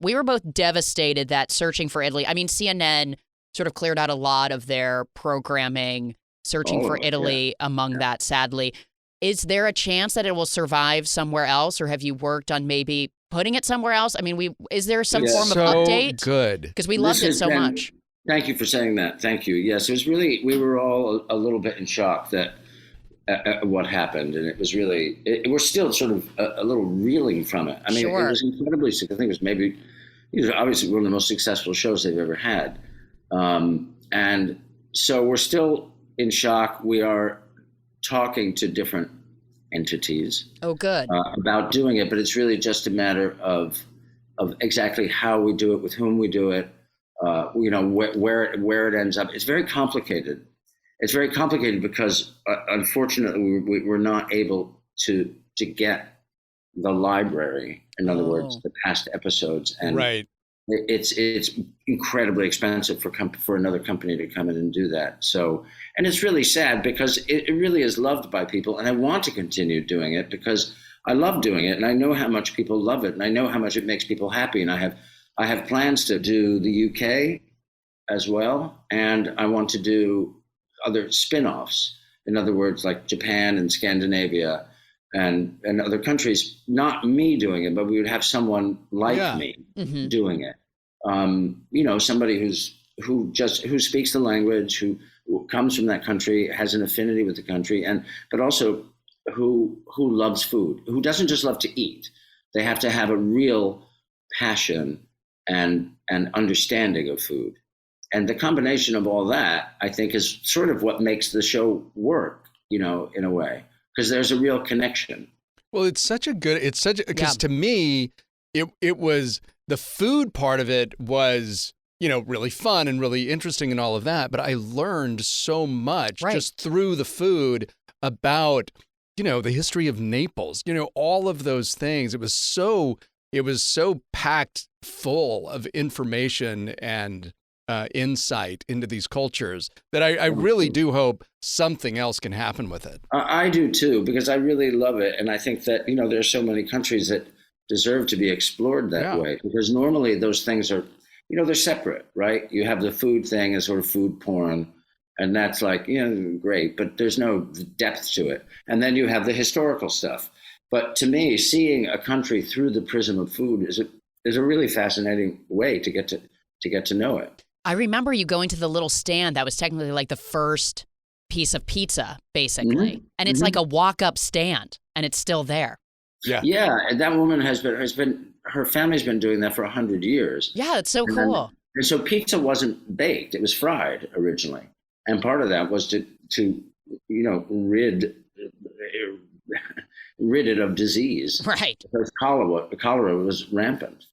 we were both devastated that Searching for Italy, I mean, CNN sort of cleared out a lot of their programming, Searching for Italy among that, sadly. Is there a chance that it will survive somewhere else, or have you worked on maybe putting it somewhere else? I mean, is there some form of update? Good. Because we loved it so much. Thank you for saying that. Thank you. Yes, it was really, we were all a little bit in shock that what happened. And it was really, we're still sort of a little reeling from it. I mean, it was incredibly, I think it was maybe, it was obviously one of the most successful shows they've ever had. And so we're still in shock. We are talking to different entities. Oh, good. About doing it, but it's really just a matter of exactly how we do it, with whom we do it, where it ends up. It's very complicated. It's very complicated because unfortunately we're not able to get the library. In other words, the past episodes, and right. It's incredibly expensive for another company to come in and do that. So, and it's really sad because it really is loved by people, and I want to continue doing it because I love doing it, and I know how much people love it, and I know how much it makes people happy. And I have plans to do the UK as well, and I want to do other spin-offs. In other words, like Japan and Scandinavia and other countries, not me doing it, but we would have someone like me doing it. Somebody who speaks the language, who comes from that country, has an affinity with the country, but also who loves food, who doesn't just love to eat. They have to have a real passion and understanding of food. And the combination of all that, I think, is sort of what makes the show work, in a way, because there's a real connection. Well, because to me, it was, the food part of it was, really fun and really interesting and all of that. But I learned so much just through the food about, the history of Naples, all of those things. It was so packed full of information and insight into these cultures that I really do hope something else can happen with it. I do too, because I really love it. And I think that, there's so many countries that deserve to be explored that way, because normally those things are, they're separate, right? You have the food thing as sort of food porn, and that's like, great, but there's no depth to it. And then you have the historical stuff. But to me, seeing a country through the prism of food is a really fascinating way to get to know it. I remember you going to the little stand that was technically like the first piece of pizza, basically. Mm-hmm. And it's like a walk-up stand, and it's still there. Yeah. Yeah, and that woman has been her family's been doing that for 100 years. Yeah, it's so cool. And so pizza wasn't baked, it was fried originally. And part of that was to rid it of disease. Right. Because cholera was rampant.